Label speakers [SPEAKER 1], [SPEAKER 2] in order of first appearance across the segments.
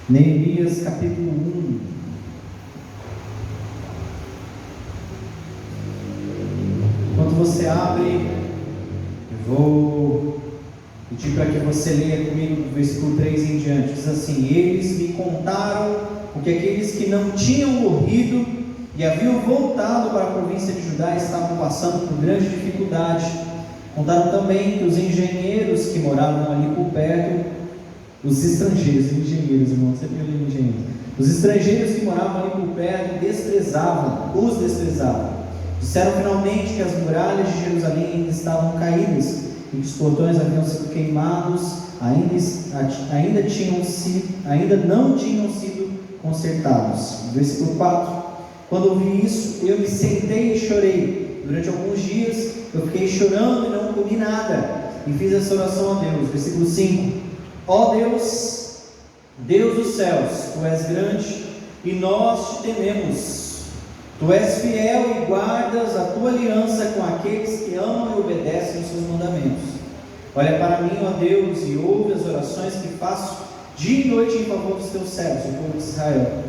[SPEAKER 1] Neemias capítulo 1. Enquanto você abre, eu vou pedir para que você leia comigo do versículo 3 em diante. Diz assim: eles me contaram o que aqueles que não tinham morrido e haviam voltado para a província de Judá estavam passando por grande dificuldade. Contaram também que os engenheiros que moravam ali por perto, os estrangeiros, irmão, sempre eu engenheiro. Os estrangeiros que moravam ali por perto os desprezavam. Disseram finalmente que as muralhas de Jerusalém ainda estavam caídas e que os portões haviam sido queimados, ainda não tinham sido consertados. Versículo 4: quando ouvi isso, eu me sentei e chorei. Durante alguns dias eu fiquei chorando e não comi nada, e fiz essa oração a Deus. Versículo 5: ó Deus, Deus dos céus, Tu és grande e nós Te tememos. Tu és fiel e guardas a Tua aliança com aqueles que amam e obedecem os Seus mandamentos. Olha para mim, ó Deus, e ouve as orações que faço dia e noite em favor dos Teus servos, o povo de Israel.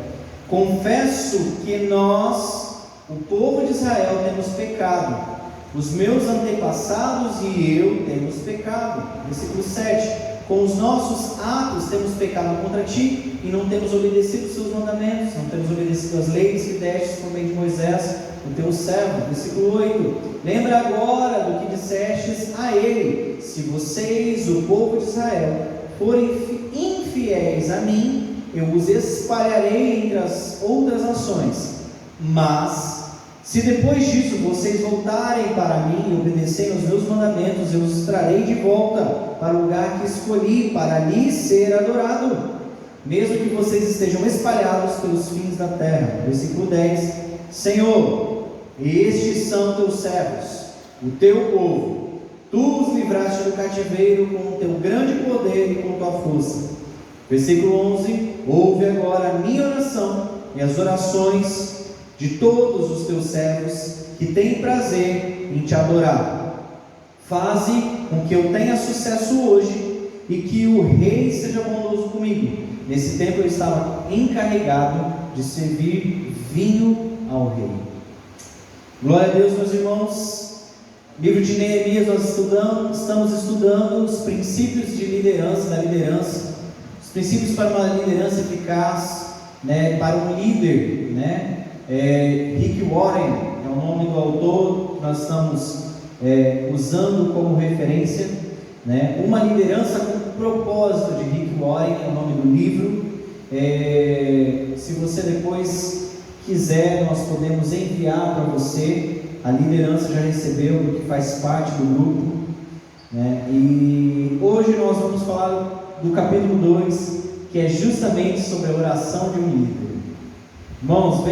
[SPEAKER 1] Confesso que nós, o povo de Israel, temos pecado. Os meus antepassados e eu temos pecado. Versículo 7: com os nossos atos temos pecado contra Ti e não temos obedecido os Seus mandamentos, não temos obedecido as leis que destes por meio de Moisés, o Teu servo. Versículo 8: lembra agora do que dissestes a ele: se vocês, o povo de Israel, forem infiéis a mim, eu os espalharei entre as outras nações. Mas se depois disso vocês voltarem para mim e obedecerem aos meus mandamentos, eu os trarei de volta para o lugar que escolhi, para ali ser adorado, mesmo que vocês estejam espalhados pelos fins da terra. Versículo 10: Senhor, estes são teus servos, o teu povo. Tu os livraste do cativeiro com o teu grande poder e com tua força. Versículo 11: ouve agora a minha oração e as orações de todos os teus servos que têm prazer em te adorar. Faze com que eu tenha sucesso hoje e que o rei seja bondoso comigo. Nesse tempo eu estava encarregado de servir vinho ao rei. Glória a Deus, meus irmãos. Livro de Neemias, nós estamos estudando os princípios de liderança, da liderança, os princípios para uma liderança eficaz, para um líder, Rick Warren é o nome do autor que nós estamos usando como referência, Uma liderança com propósito, de Rick Warren é o nome do livro. Se você depois quiser, nós podemos enviar para você. A liderança já recebeu, que faz parte do grupo, E hoje nós vamos falar do capítulo 2, que é justamente sobre a oração de um líder. Irmãos,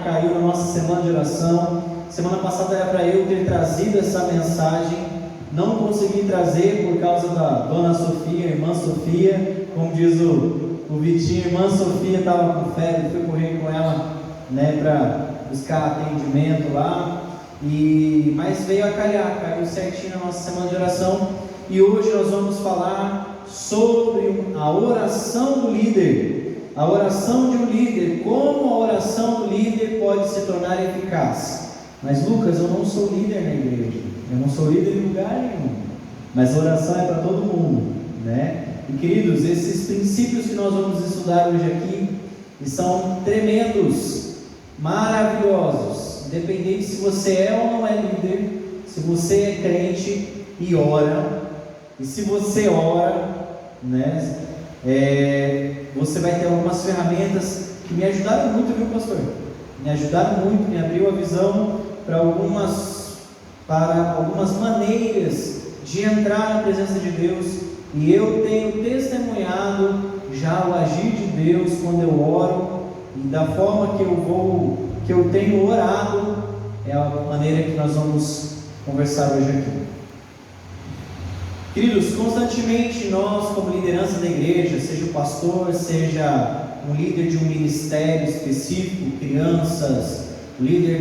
[SPEAKER 1] caiu na nossa semana de oração. Semana passada era para eu ter trazido essa mensagem, não consegui trazer por causa da dona Sofia, irmã Sofia, como diz o Vitinho, irmã Sofia estava com febre, fui correr com ela, para buscar atendimento lá, mas veio a calhar, caiu certinho na nossa semana de oração, e hoje nós vamos falar sobre a oração do líder, a oração de um líder, como a oração do líder pode se tornar eficaz. Mas Lucas, eu não sou líder na igreja, eu não sou líder em lugar nenhum, mas a oração é para todo mundo, E queridos, esses princípios que nós vamos estudar hoje aqui, são tremendos, maravilhosos, independente se você é ou não é líder, se você é crente e ora, e se você ora, você vai ter algumas ferramentas que me ajudaram muito, viu, pastor? Me ajudaram muito, me abriu a visão para algumas maneiras de entrar na presença de Deus, e eu tenho testemunhado já o agir de Deus quando eu oro, e da forma que eu tenho orado, é a maneira que nós vamos conversar hoje aqui. Queridos, constantemente nós, como liderança da igreja, seja o pastor, seja um líder de um ministério específico, crianças, o líder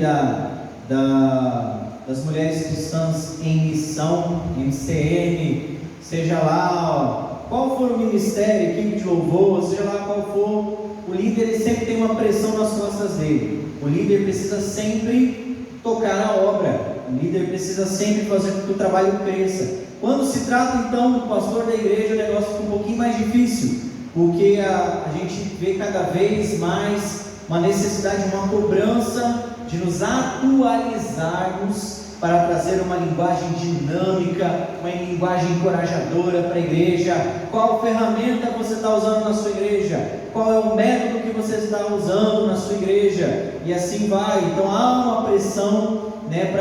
[SPEAKER 1] das mulheres cristãs em missão, MCM, seja lá qual for o ministério, equipe de louvor, seja lá qual for, o líder ele sempre tem uma pressão nas costas dele. O líder precisa sempre tocar a obra, o líder precisa sempre fazer com que o trabalho cresça. Quando se trata então do pastor da igreja, o negócio fica um pouquinho mais difícil, porque a gente vê cada vez mais uma necessidade, uma cobrança de nos atualizarmos para trazer uma linguagem dinâmica, uma linguagem encorajadora para a igreja. Qual ferramenta você está usando na sua igreja? Qual é o método que você está usando na sua igreja? E assim vai. Então há uma pressão, né,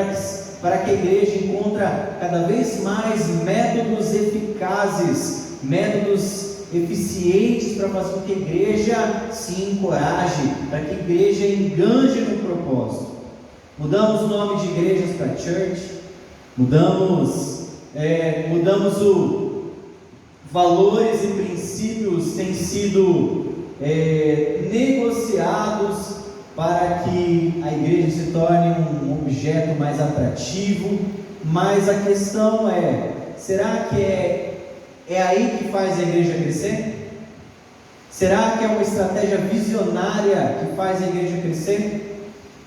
[SPEAKER 1] para que a igreja encontre cada vez mais métodos eficazes, métodos eficientes para fazer com que a igreja se encoraje, para que a igreja enganje no propósito. Mudamos o nome de igrejas para church, mudamos valores e princípios têm sido negociados para que a igreja se torne um objeto mais atrativo, mas a questão é, será que é aí que faz a igreja crescer? Será que é uma estratégia visionária que faz a igreja crescer?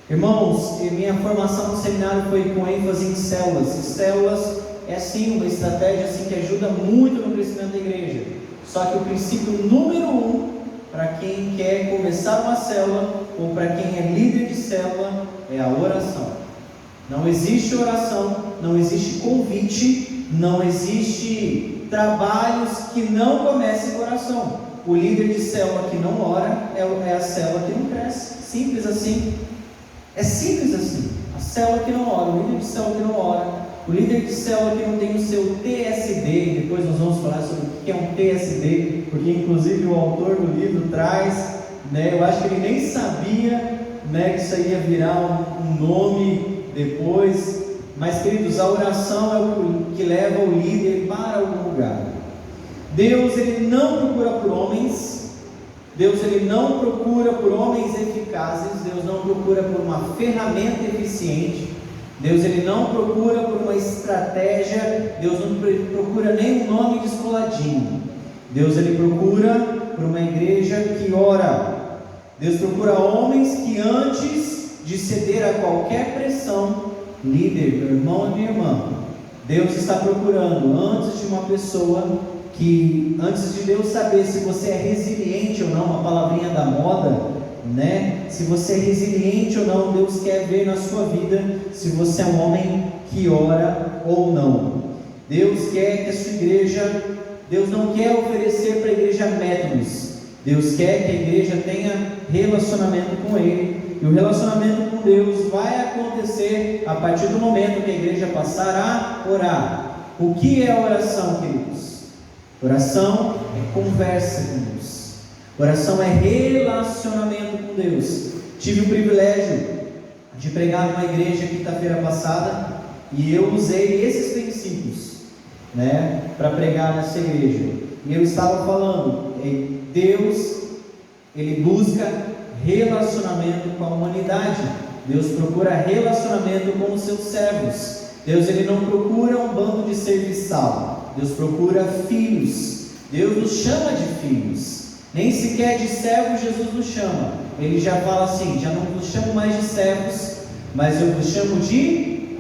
[SPEAKER 1] Irmãos, minha formação no seminário foi com ênfase em células. E células é sim uma estratégia assim, que ajuda muito no crescimento da igreja. Só que o princípio número 1, para quem quer começar uma célula, ou para quem é líder de célula, é a oração. Não existe oração, não existe convite, não existe trabalhos que não comecem com oração. O líder de célula que não ora é a célula que não cresce. Simples assim. É simples assim. A célula que não ora, o líder de célula que não ora, o líder de célula que não tem o seu TSD. Depois nós vamos falar sobre o que é um TSD, porque inclusive o autor do livro traz, né, eu acho que ele nem sabia, né, que isso aí ia virar um nome depois. Mas, queridos, a oração é o que leva o líder para algum lugar. Deus ele não procura por homens. Deus ele não procura por homens eficazes. Deus não procura por uma ferramenta eficiente. Deus ele não procura por uma estratégia. Deus não procura nem um nome descoladinho. Deus ele procura por uma igreja que ora. Deus procura homens que antes de ceder a qualquer pressão, líder, meu irmão e minha irmã, Deus está procurando antes de uma pessoa que, antes de Deus saber se você é resiliente ou não, uma palavrinha da moda, né? Se você é resiliente ou não, Deus quer ver na sua vida se você é um homem que ora ou não. Deus quer que a sua igreja, Deus não quer oferecer para a igreja métodos. Deus quer que a igreja tenha relacionamento com Ele. E o relacionamento com Deus vai acontecer a partir do momento que a igreja passar a orar. O que é oração, queridos? Oração é conversa com Deus. Oração é relacionamento com Deus. Tive o privilégio de pregar numa igreja quinta-feira passada e eu usei esses princípios, né, para pregar nessa igreja. E eu estava falando, Deus, Ele busca relacionamento com a humanidade. Deus procura relacionamento com os seus servos. Deus ele não procura um bando de serviçal. Deus procura filhos. Deus nos chama de filhos. Nem sequer de servos Jesus nos chama. Ele já fala assim, já não vos chamo mais de servos, mas eu vos chamo de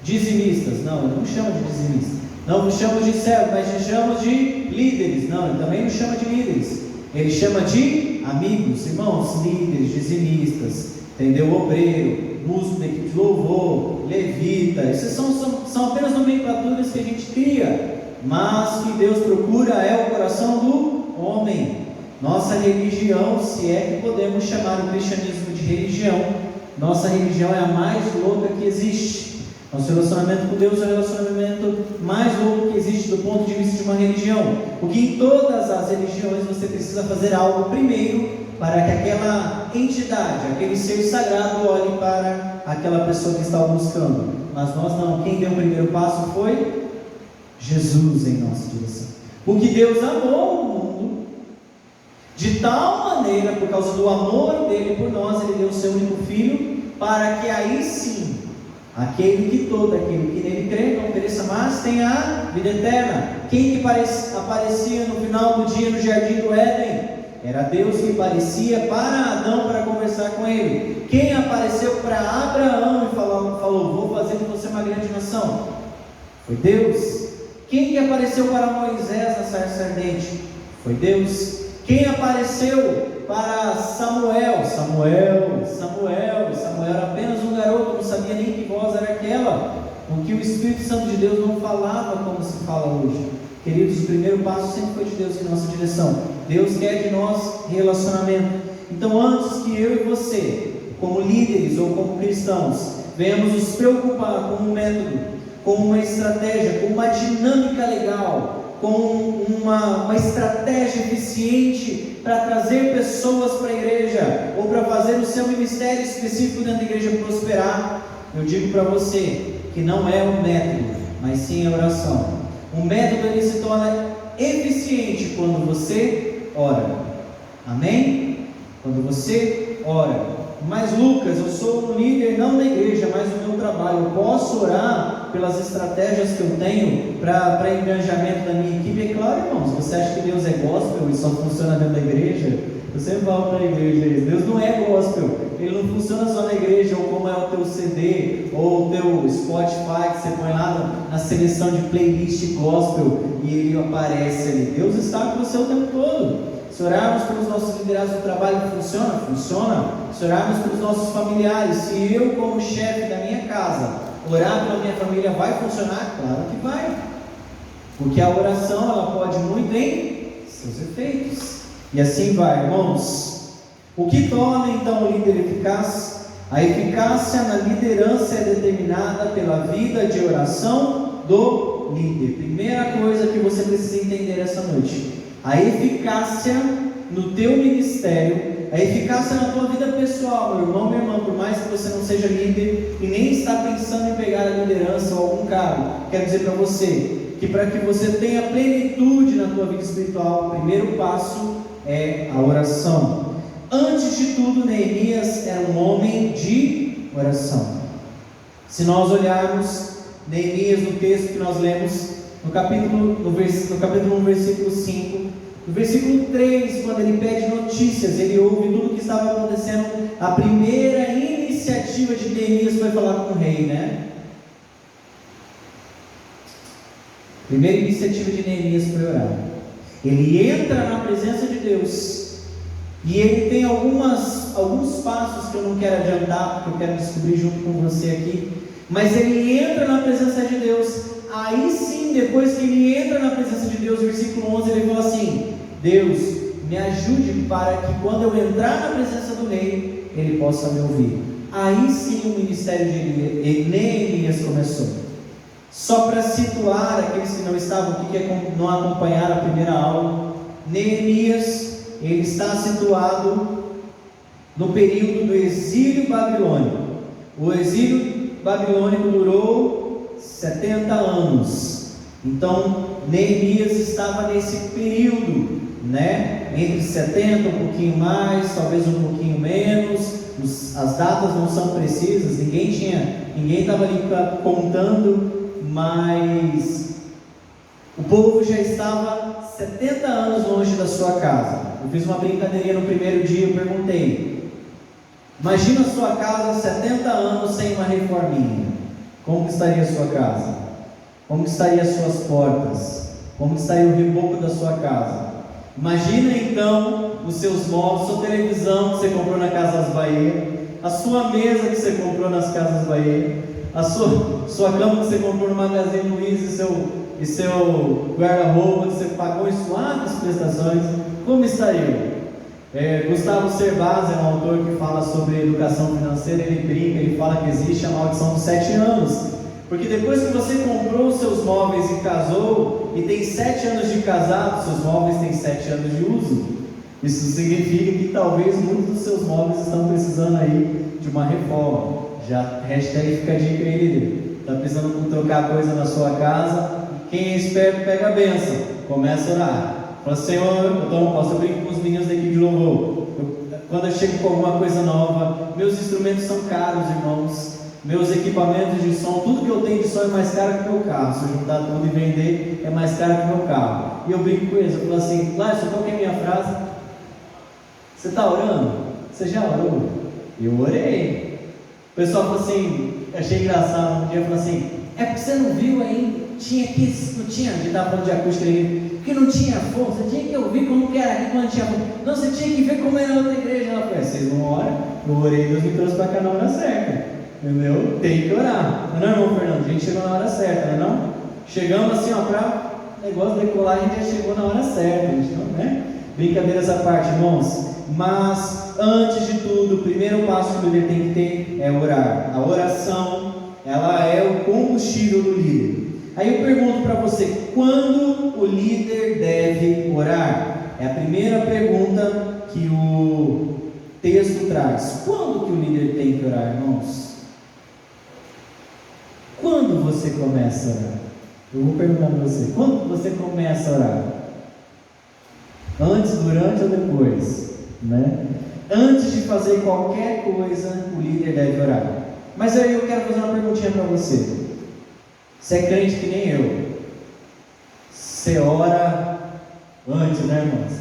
[SPEAKER 1] dizimistas. Não, eu não chamo de dizimistas. Não vos chamo de servos, mas te chamo de líderes. Não, ele também nos chama de líderes. Ele chama de amigos, irmãos, líderes, dizimistas, entendeu? Obreiro, músico da equipe de louvor, levita. Essas são apenas nomenclaturas que a gente cria, mas que Deus procura é o coração do homem. Nossa religião, se é que podemos chamar o cristianismo de religião, nossa religião é a mais louca que existe. Nosso relacionamento com Deus é o relacionamento mais louco que existe do ponto de vista de uma religião. Porque em todas as religiões você precisa fazer algo primeiro para que aquela entidade, aquele ser sagrado olhe para aquela pessoa que está o buscando. Mas nós não. Quem deu o primeiro passo foi Jesus em nossa direção. Porque Deus amou o mundo de tal maneira, por causa do amor dele por nós, ele deu o seu único filho, para que aí sim aquele que todo aquele que nele crê não pereça, mas tenha a vida eterna. Quem que aparecia no final do dia no jardim do Éden? Era Deus que aparecia para Adão para conversar com ele. Quem apareceu para Abraão e falou, vou fazer de você uma grande nação? Foi Deus. Quem que apareceu para Moisés na sarça ardente? Foi Deus. Quem apareceu para Samuel? Samuel era apenas um garoto, não sabia nem que voz era aquela, com que o Espírito Santo de Deus não falava como se fala hoje. Queridos, o primeiro passo sempre foi de Deus em nossa direção. Deus quer de nós relacionamento. Então, antes que eu e você, como líderes ou como cristãos, venhamos nos preocupar com um método, com uma estratégia, com uma dinâmica legal, com uma estratégia eficiente para trazer pessoas para a igreja, ou para fazer o seu ministério específico dentro da igreja prosperar, eu digo para você que não é um método, mas sim a oração. O método ele se torna eficiente quando você ora. Amém? Quando você ora. Mas Lucas, eu sou um líder não da igreja, mas do meu trabalho. Eu posso orar pelas estratégias que eu tenho para engajamento da minha equipe? É claro, irmãos. Você acha que Deus é gospel e só funciona dentro da igreja? Eu sempre falo para a igreja isso. Deus não é gospel. Ele não funciona só na igreja, ou como é o teu CD, ou o teu Spotify, que você põe lá na seleção de playlist gospel e ele aparece ali. Deus está com você o tempo todo. Se orarmos pelos nossos liderados do trabalho, funciona? Funciona. Se orarmos pelos nossos familiares, se eu como chefe da minha casa orar pela minha família, vai funcionar? Claro que vai. Porque a oração, ela pode muito em seus efeitos. E assim vai, irmãos. O que torna então o líder eficaz? A eficácia na liderança é determinada pela vida de oração do líder. Primeira coisa que você precisa entender essa noite: a eficácia no teu ministério, a eficácia na tua vida pessoal, meu irmão, minha irmã. Por mais que você não seja líder e nem está pensando em pegar a liderança ou algum cargo, quero dizer para você que para que você tenha plenitude na tua vida espiritual, o primeiro passo é a oração. Antes de tudo, Neemias era um homem de oração. Se nós olharmos Neemias no texto que nós lemos, no capítulo 1, versículo 5, no versículo 3, quando ele pede notícias, ele ouve tudo o que estava acontecendo. A primeira iniciativa de Neemias foi falar com o rei, né? A primeira iniciativa de Neemias foi orar. Ele entra na presença de Deus e ele tem alguns passos que eu não quero adiantar, porque eu quero descobrir junto com você aqui. Mas ele entra na presença de Deus. Aí sim, depois que ele entra na presença de Deus, versículo 11, ele fala assim: Deus, me ajude para que quando eu entrar na presença do rei, ele possa me ouvir. Aí sim o ministério de Neemias começou. Só para situar aqueles que não estavam aqui, que não acompanharam a primeira aula, Neemias, ele está situado no período do exílio babilônico. O exílio babilônico durou 70 anos. Então Neemias estava nesse período, né? Entre 70, um pouquinho mais, talvez um pouquinho menos. As datas não são precisas, ninguém estava ali contando, mas o povo já estava 70 anos longe da sua casa. Eu fiz uma brincadeirinha no primeiro dia, eu perguntei: imagina a sua casa 70 anos sem uma reforminha. Como que estaria a sua casa? Como que estariam as suas portas? Como que estaria o reboco da sua casa? Imagina então os seus móveis, sua televisão que você comprou na Casas Bahia, a sua mesa que você comprou nas Casas Bahia, a sua cama que você comprou no Magazine Luiza e seu guarda-roupa que você pagou em suaves prestações. Como estariam? Gustavo Cerbasi é um autor que fala sobre educação financeira. Ele brinca, ele fala que existe a maldição dos 7 anos, porque depois que você comprou os seus móveis e casou, e tem 7 anos de casado, seus móveis têm 7 anos de uso. Isso significa que talvez muitos dos seus móveis estão precisando aí de uma reforma. Já hashtag fica a dica aí, líder. Está precisando trocar coisa na sua casa? Quem é esperto pega a bênção, começa a orar. Fala: Senhor, eu brinco com os meninos da equipe de louvor. Quando eu chego com alguma coisa nova, meus instrumentos são caros, irmãos. meus equipamentos de som, tudo que eu tenho de som é mais caro que o meu carro. Se eu juntar tudo e vender, é mais caro que o meu carro. E eu brinco com eles, eu falo assim, Lázaro, qual que é a minha frase? Você está orando? Você já orou? Eu orei. O pessoal falou assim, achei engraçado, um dia falou assim, é porque você não viu ainda, não tinha, a gente estava falando de acústica aí, porque não tinha fogo, você tinha que ouvir como que era aqui quando tinha fogo. Não, você tinha que ver como era outra igreja. Ela falou, vocês não oram? Eu orei, Deus me trouxe para cá na hora certa. Entendeu? Tem que orar. Não é, irmão Fernando? A gente chegou na hora certa, não é não? Chegamos assim, ó, para o negócio decolar, a gente já chegou na hora certa, a gente não, né? Brincadeiras à parte, irmãos. Mas, antes de tudo, o primeiro passo que o líder tem que ter é orar. A oração, ela é o combustível do líder. Aí eu pergunto para você, quando o líder deve orar? É a primeira pergunta que o texto traz. Quando que o líder tem que orar, irmãos? Quando você começa a orar? Eu vou perguntar para você, quando você começa a orar? Antes, durante ou depois? Né? Antes de fazer qualquer coisa, o líder deve orar. Mas aí eu quero fazer uma perguntinha para você. Você é crente que nem eu. Você ora antes, né, irmãos?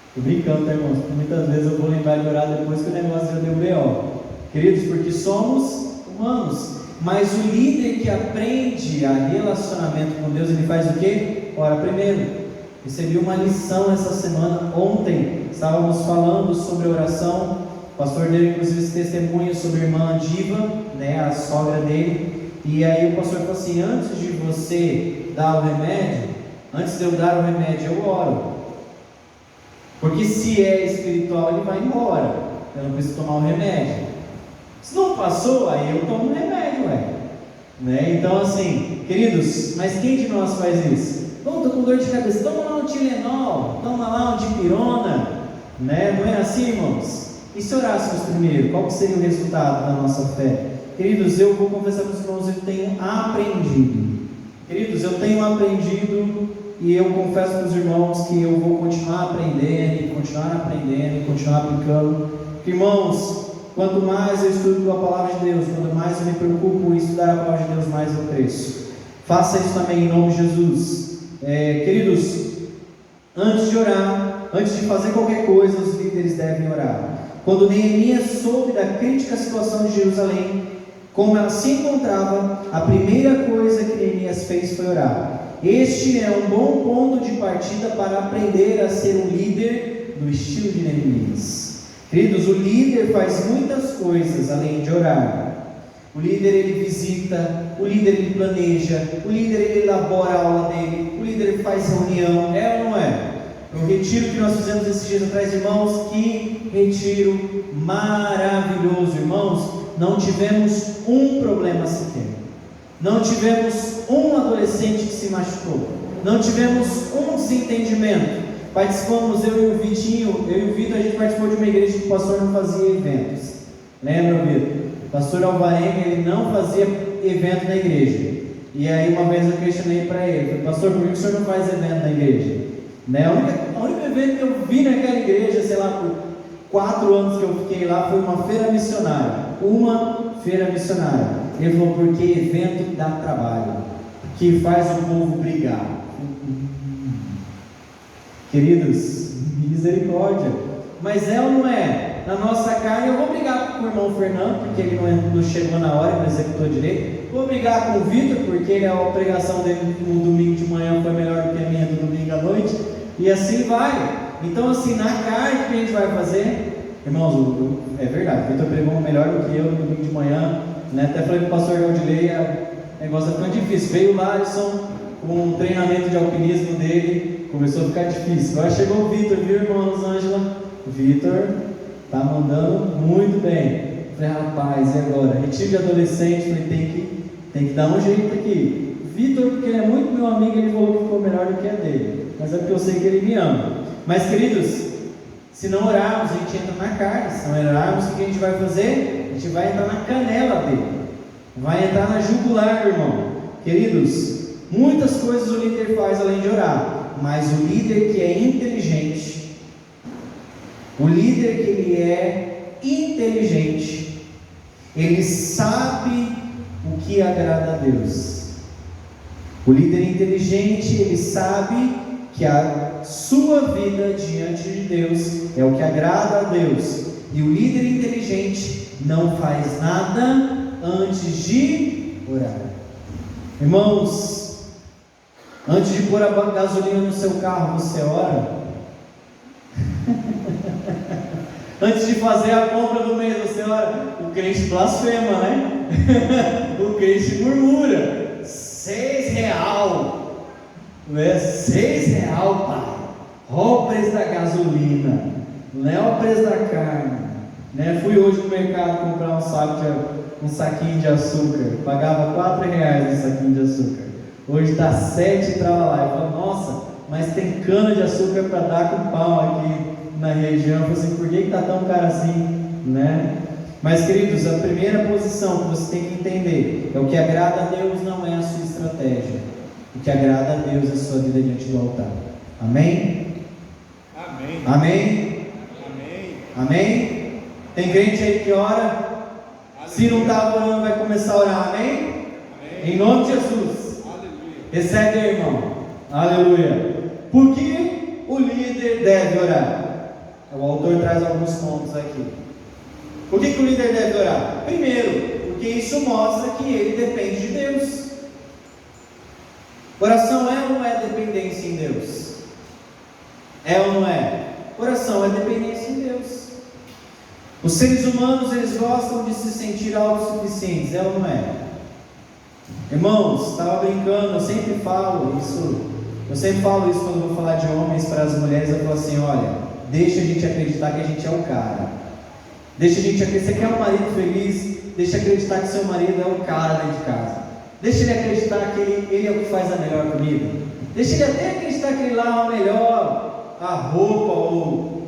[SPEAKER 1] Estou brincando, né, irmãos? Porque muitas vezes eu vou lembrar de orar depois que o negócio já deu B.O. Queridos, porque somos humanos. Mas o líder que aprende a relacionamento com Deus, ele faz o quê? Ora primeiro. Recebi uma lição essa semana, ontem estávamos falando sobre oração. O pastor deu inclusive esse testemunho sobre a irmã Diva, né, a sogra dele. E aí o pastor falou assim, antes de você dar o remédio, antes de eu dar o remédio, eu oro. Porque se é espiritual, ele vai embora. Eu não preciso tomar o remédio. Se não passou, aí eu tomo o remédio, né? Então assim, queridos, mas quem de nós faz isso? Bom, estou com dor de cabeça, toma lá um Tilenol, toma lá um Dipirona, né? Não é assim, irmãos? E se orássemos primeiro, qual seria o resultado da nossa fé? Queridos, eu vou confessar para os irmãos, eu tenho aprendido. Queridos, eu tenho aprendido e eu confesso para os irmãos que eu vou continuar aprendendo, e continuar aplicando. Irmãos, quanto mais eu estudo a palavra de Deus, quanto mais eu me preocupo em estudar a palavra de Deus, mais eu cresço. Faça isso também em nome de Jesus. Queridos, antes de orar, antes de fazer qualquer coisa, os líderes devem orar. Quando Neemias soube da crítica situação de Jerusalém, como ela se encontrava, a primeira coisa que Neemias fez foi orar. Este é um bom ponto de partida para aprender a ser um líder do estilo de Neemias. Queridos, o líder faz muitas coisas além de orar. O líder ele visita, o líder ele planeja, o líder ele elabora a aula dele, o líder ele faz reunião, é ou não é? O retiro que nós fizemos esses dias atrás, irmãos, que retiro maravilhoso, irmãos. Não tivemos um problema sequer, não tivemos um adolescente que se machucou, não tivemos um desentendimento. Participamos, eu e o Vitinho, eu e o Vitor, a gente participou de uma igreja que o pastor não fazia eventos. Lembra, Vitor? O pastor Alvarenga, ele não fazia evento na igreja. E aí uma vez eu questionei para ele, falei, pastor, por que o senhor não faz evento na igreja? Né? O único evento que eu vi naquela igreja, sei lá, por 4 anos que eu fiquei lá, foi uma feira missionária. Ele falou, porque evento dá trabalho, que faz o povo brigar. Queridos, misericórdia. Mas é ou não é? Na nossa carne, eu vou brigar com o irmão Fernando, porque ele não chegou na hora, não executou direito. Vou brigar com o Vitor, porque a pregação dele no domingo de manhã foi melhor do que a minha do domingo à noite. E assim vai. Então, assim, na carne, o que a gente vai fazer? Irmãos, é verdade, o Vitor pregou melhor do que eu no domingo de manhã, né? Até falei para o pastor Galdilei, o negócio está ficando difícil. Veio o Larson com um treinamento de alpinismo dele, começou a ficar difícil. Agora chegou o Vitor, viu, irmã Rosângela? Vitor está mandando muito bem. Falei, rapaz, e agora? Retiro de adolescente, falei, tem que dar um jeito aqui. Vitor, porque ele é muito meu amigo, ele falou que ficou melhor do que a dele, mas é porque eu sei que ele me ama. Mas, queridos, se não orarmos, a gente entra na carne. Se não orarmos, o que a gente vai fazer? A gente vai entrar na canela dele, vai entrar na jugular, irmão. Queridos, muitas coisas o líder faz além de orar, mas o líder que é inteligente, o líder que ele é inteligente, ele sabe o que agrada a Deus. O líder inteligente, ele sabe que a sua vida diante de Deus é o que agrada a Deus. E o líder inteligente não faz nada antes de orar. Irmãos, antes de pôr a gasolina no seu carro, você ora? Antes de fazer a compra do mês, você ora? O crente blasfema, né? O crente murmura. R$6, não é? R$6, pai. Olha o preço da gasolina, não é o preço da carne, né? Fui hoje no mercado comprar um saquinho de açúcar, pagava R$4 um saquinho de açúcar, hoje está 7 para lá. Eu falo, nossa, mas tem cana de açúcar para dar com pau aqui na região. Eu falo assim, por que está tão caro assim, né? Mas queridos, a primeira posição que você tem que entender é o que agrada a Deus não é a sua estratégia. O que agrada a Deus é a sua vida diante do altar. Amém?
[SPEAKER 2] Amém.
[SPEAKER 1] Amém?
[SPEAKER 2] Amém.
[SPEAKER 1] Amém? Tem crente aí que ora? Se não está orando, vai começar a orar. Amém?
[SPEAKER 2] Amém.
[SPEAKER 1] Em nome de Jesus.
[SPEAKER 2] Aleluia.
[SPEAKER 1] Recebe aí, irmão. Aleluia. Por que o líder deve orar? O autor traz alguns pontos aqui. Por que o líder deve orar? Primeiro, porque isso mostra que ele depende de Deus. Oração é ou não é dependência em Deus? É ou não é? Oração é dependência em Deus. Os seres humanos, eles gostam de se sentir autossuficientes, é ou não é? Irmãos, estava brincando, eu sempre falo isso quando eu vou falar de homens para as mulheres. Eu falo assim, olha, deixa a gente acreditar que a gente é o cara. Deixa a gente acreditar, você quer um marido feliz, deixa acreditar que seu marido é o cara dentro de casa. Deixa ele acreditar que ele é o que faz a melhor comida. Deixa ele até acreditar que ele lava melhor a roupa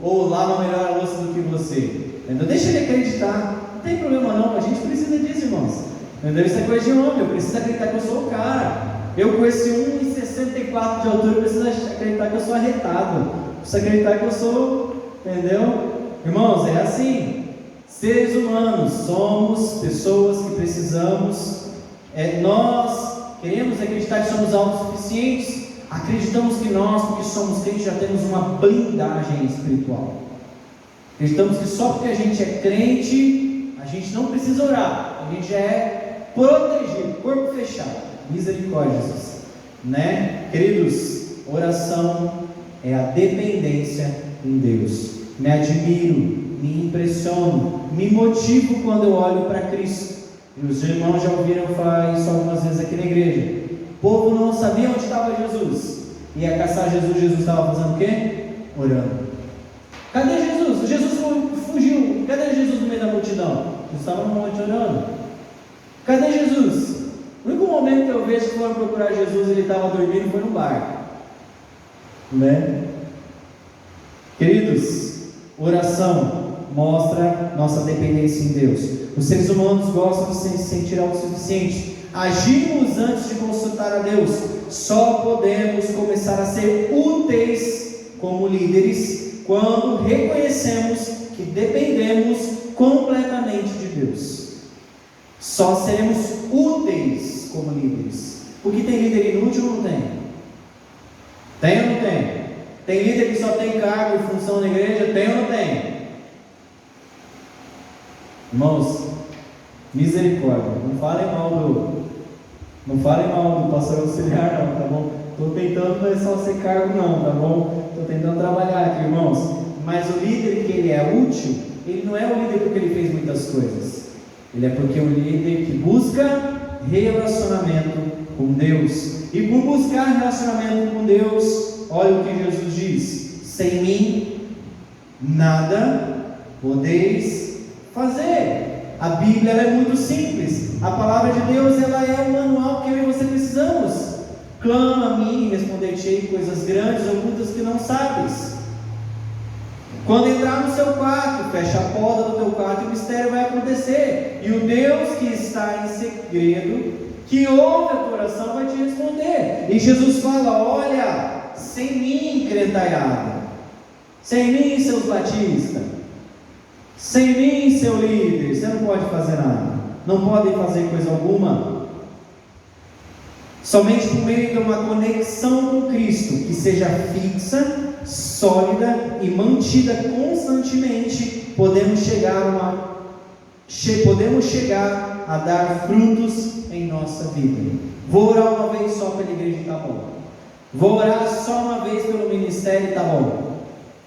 [SPEAKER 1] ou lava melhor a louça do que você. Entendeu? Deixa ele acreditar. Não tem problema não, a gente precisa disso, irmãos. Entendeu? Isso é coisa de homem, eu preciso acreditar que eu sou o cara. Eu com esse 1,64 de altura, eu preciso acreditar que eu sou arretado. Eu preciso acreditar que eu sou, entendeu? Irmãos, é assim. Seres humanos, somos pessoas que precisamos, nós queremos acreditar que somos autossuficientes, acreditamos que nós, porque somos crentes, já temos uma blindagem espiritual. Acreditamos que só porque a gente é crente, a gente não precisa orar, a gente já é protegido, corpo fechado. Misericórdia, Jesus, né? Queridos, oração é a dependência em Deus. Me admiro, me impressiono, me motivo quando eu olho para Cristo. E os irmãos já ouviram falar isso algumas vezes aqui na igreja. O povo não sabia onde estava Jesus, ia caçar Jesus. Jesus estava fazendo o quê? Orando. Cadê Jesus? Jesus fugiu. Cadê Jesus no meio da multidão? Jesus estava no monte orando. Cadê Jesus? O único momento que eu vejo que foram procurar Jesus, ele estava dormindo, foi no barco, né? Queridos, oração mostra nossa dependência em Deus. Os seres humanos gostam de se sentir autossuficientes. Agimos antes de consultar a Deus. Só podemos começar a ser úteis como líderes quando reconhecemos que dependemos completamente de Deus. Só seremos úteis como líderes. Porque tem líder inútil ou não tem? Tem ou não tem? Tem líder que só tem cargo e função na igreja? Tem ou não tem? Irmãos, misericórdia, não falem mal do pastor auxiliar não, tá bom? Estou tentando, não é só ser cargo não, tá bom? Estou tentando trabalhar aqui, irmãos. Mas o líder que ele é útil, ele não é o líder porque ele fez muitas coisas. Ele é porque é um líder que busca relacionamento com Deus. E por buscar relacionamento com Deus, olha o que Jesus diz: sem mim nada podeis fazer. A Bíblia ela é muito simples. A palavra de Deus ela é o manual que eu e você precisamos. Clama a mim e responder-te-ei coisas grandes ocultas que não sabes. Quando entrar no seu quarto, fecha a porta do teu quarto e o mistério vai acontecer. E o Deus que está em segredo, que ouve a tua oração, vai te responder. E Jesus fala: olha, sem mim, cretaiada, sem mim, seus batistas, sem mim, seu líder, você não pode fazer nada. não podem fazer coisa alguma. Somente por meio de uma conexão com Cristo, que seja fixa, sólida e mantida constantemente, podemos chegar a dar frutos em nossa vida. Vou orar uma vez só pela igreja, tá bom. Vou orar só uma vez pelo ministério, tá bom.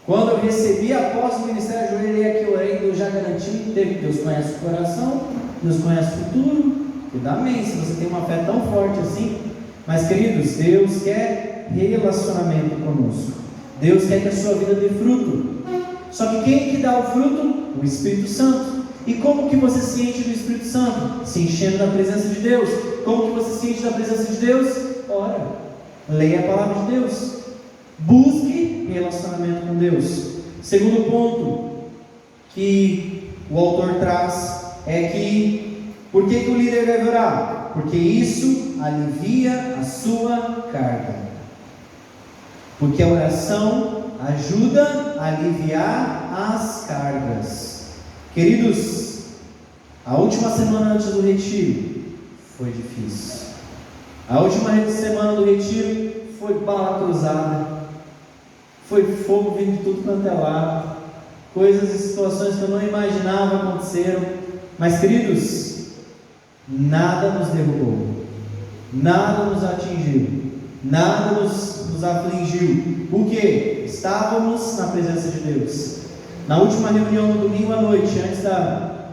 [SPEAKER 1] Quando eu recebi após o ministério, ajoelhei aqui, orei, Deus já garantiu, Deus conhece o coração, Deus conhece o futuro, e dá amém, se você tem uma fé tão forte assim. Mas queridos, Deus quer relacionamento conosco, Deus quer que a sua vida dê fruto. Só que quem que dá o fruto? O Espírito Santo. E como que você se enche do Espírito Santo? Se enchendo da presença de Deus. Como que você se enche da presença de Deus? Ora, leia a palavra de Deus, busque relacionamento com Deus. Segundo ponto que o autor traz é que, por que o líder deve orar? Porque isso alivia a sua carga. Porque a oração ajuda a aliviar as cargas. Queridos, a última semana antes do retiro foi difícil. A última semana do retiro foi bala cruzada, foi fogo vindo de tudo quanto é lado, coisas e situações que eu não imaginava aconteceram. Mas queridos, nada nos derrubou, nada nos atingiu, nada nos afligiu. Por quê? Estávamos na presença de Deus. Na última reunião no domingo à noite, antes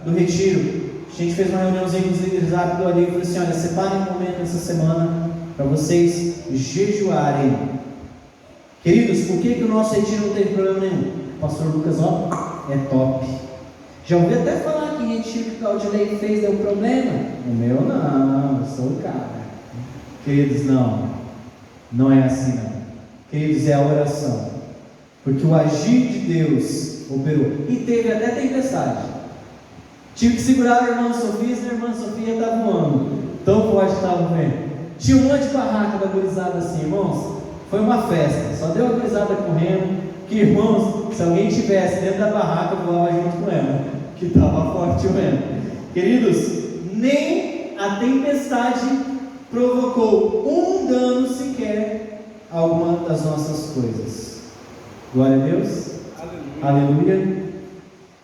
[SPEAKER 1] do retiro, a gente fez uma reuniãozinha com os líderes rápido ali e falou assim: olha, separem um momento essa semana para vocês jejuarem. Queridos, por que o nosso retiro não teve problema nenhum? O pastor Lucas, ó, é top. Já ouvi até falar que retiro que o Claudilei fez deu problema. O meu não, eu sou o cara. Queridos, não é assim não. Queridos, é a oração. Porque o agir de Deus operou. E teve até tempestade. Tive que segurar a irmã Sofia, e a irmã Sofia está voando. Tão forte estava vendo. Tinha um monte de barraca da gurizada assim, irmãos. Foi uma festa, só deu a gurizada correndo. Que, irmãos, se alguém estivesse dentro da barraca, voava junto com ela, que estava forte o vento. Queridos, nem a tempestade provocou um dano sequer a alguma das nossas coisas. Glória a Deus. Aleluia. Aleluia.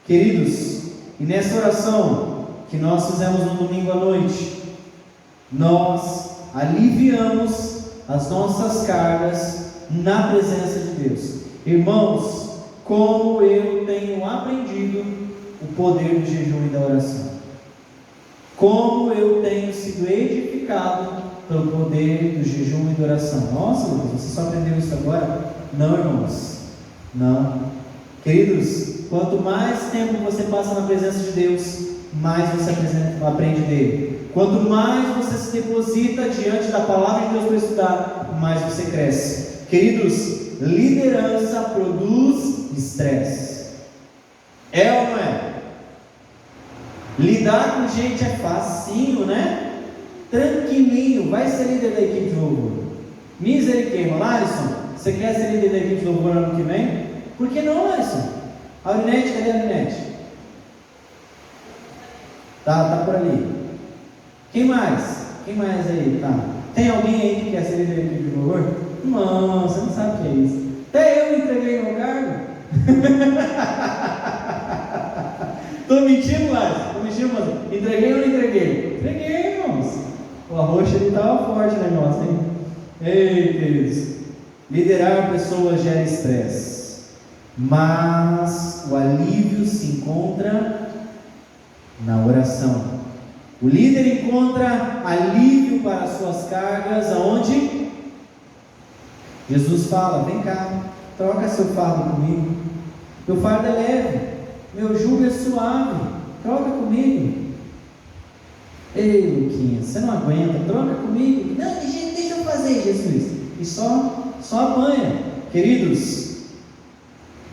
[SPEAKER 1] Queridos, e nessa oração que nós fizemos no domingo à noite, nós aliviamos as nossas cargas na presença de Deus. Irmãos, como eu tenho aprendido o poder do jejum e da oração, como eu tenho sido edificado pelo poder do jejum e da oração. Nossa, Lucas, você só aprendeu isso agora? Não, irmãos, não. Queridos, quanto mais tempo você passa na presença de Deus, mais você aprende dele. Quanto mais você se deposita diante da palavra de Deus para estudar, mais você cresce. Queridos, liderança produz estresse. É ou não é? Lidar com gente é facinho, né? Tranquilinho. Vai ser líder da equipe de louvor. Misericórdia. Larison, você quer ser líder da equipe de louvor ano que vem? Por que não, Larison? A Aurinete, cadê a Aurinete? Tá por ali. Quem mais? Quem mais aí? Tá. Tem alguém aí que quer ser líder da equipe de louvor? Não, você não sabe o que é isso. Até eu entreguei meu cargo. Estou mentindo, Lázaro? Estou mentindo, mas entreguei ou não entreguei? Entreguei, irmãos. O arroz ele estava forte, né, negócio, hein? Ei, queridos. Liderar pessoas gera estresse, mas o alívio se encontra na oração. O líder encontra alívio para as suas cargas aonde? Jesus fala: vem cá, troca seu fardo comigo. Meu fardo é leve, meu jugo é suave, troca comigo. Ei, Luquinha, você não aguenta, troca comigo. Não, deixa eu fazer, Jesus. E só apanha. Queridos,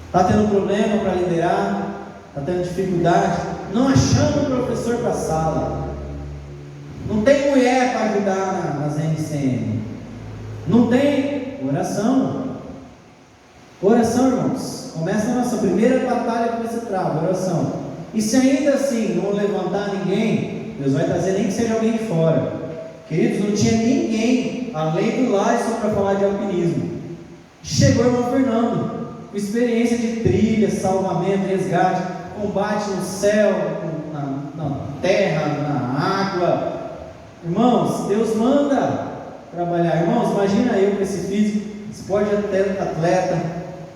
[SPEAKER 1] está tendo problema para liderar, está tendo dificuldade, não achando o professor para a sala, não tem mulher para ajudar nas NCM, não tem oração. Oração, irmãos, começa a nossa primeira batalha que você trava, oração. E se ainda assim não levantar ninguém, Deus vai trazer nem que seja alguém de fora. Queridos, não tinha ninguém além do Laison para falar de alpinismo. Chegou o irmão Fernando, com experiência de trilha, salvamento, resgate, combate no céu, na terra, na água. Irmãos, Deus manda trabalhar. Irmãos, imagina eu com esse físico, esporte atleta,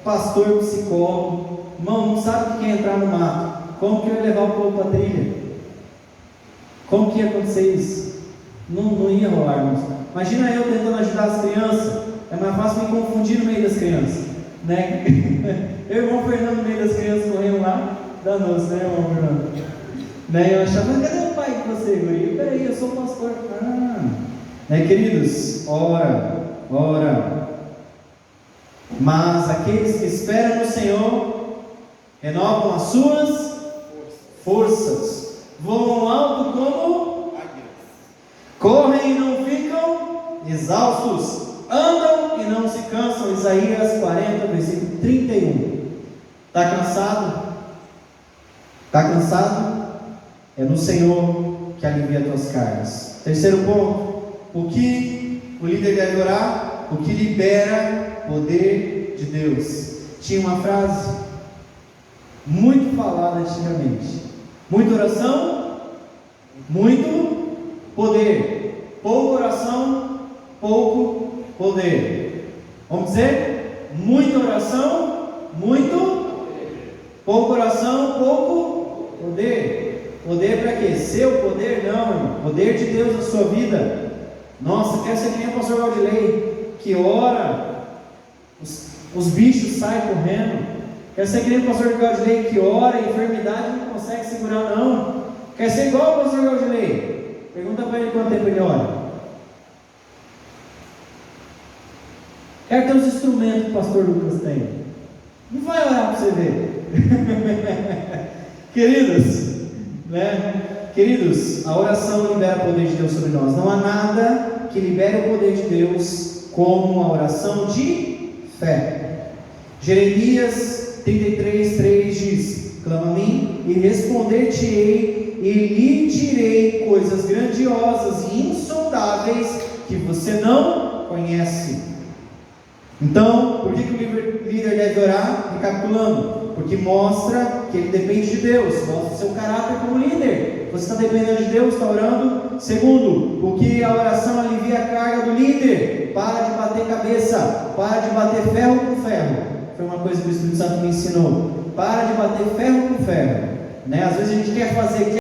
[SPEAKER 1] pastor, psicólogo. Irmão, não sabe o que é entrar no mato. Como que eu ia levar o povo para a trilha? Como que ia acontecer isso? Não ia rolar, irmãos. Imagina eu tentando ajudar as crianças. É mais fácil me confundir no meio das crianças, né? Eu e o irmão Fernando no meio das crianças correndo lá, danou-se, né, irmão Fernando? Né? Eu achava, mas cadê o pai de você, guri? Peraí, eu sou pastor. Né, queridos? Ora. Mas aqueles que esperam no Senhor renovam as suas forças, voam alto como correm e não ficam exaustos, andam e não se cansam. Isaías 40, versículo 31. Está cansado? Está cansado? É no Senhor que alivia as tuas cargas. Terceiro ponto: o que o líder deve orar? O que libera poder de Deus. Tinha uma frase muito falada antigamente: muita oração, muito poder. Pouca oração, pouco poder. Vamos dizer? Muita oração, muito pouca oração, pouco poder. Poder para quê? Seu poder não, irmão. Poder de Deus na sua vida. Nossa, quer ser que nem o pastor Valdilei, que ora, os bichos saem correndo. Quer ser que nem o pastor Valdilei, que ora, a enfermidade não consegue segurar, não. Quer ser igual o pastor Valdilei? Pergunta para ele quanto tempo ele ora. Quer ter os instrumentos que o pastor Lucas tem. Não vai orar para você ver. Queridos, a oração libera o poder de Deus sobre nós. Não há nada que libere o poder de Deus como a oração de fé. Jeremias 33:3 diz: clama a mim e responder-te-ei, e lhe direi coisas grandiosas e insondáveis que você não conhece. Então, por que o líder deve orar? Recapitulando: porque mostra que ele depende de Deus, mostra o seu caráter como líder. Você está dependendo de Deus, está orando. Segundo, porque a oração alivia a carga do líder. Para de bater cabeça, para de bater ferro com ferro. Foi uma coisa que o Espírito Santo me ensinou. Para de bater ferro com ferro, né? Às vezes a gente quer fazer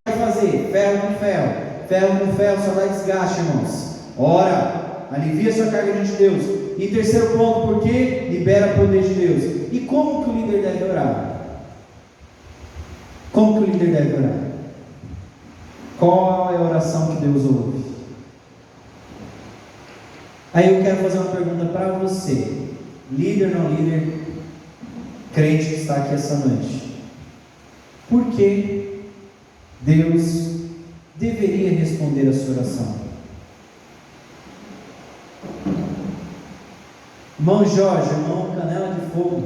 [SPEAKER 1] ferro com ferro só dá desgaste, irmãos. Ora, alivia a sua carga diante de Deus. E terceiro ponto, porque libera o poder de Deus. E como que o líder deve orar? Como que o líder deve orar? Qual é a oração que Deus ouve? Aí eu quero fazer uma pergunta para você, líder, não líder, crente que está aqui essa noite. Por que Deus deveria responder a sua oração? Irmão Jorge, irmão Canela de Fogo,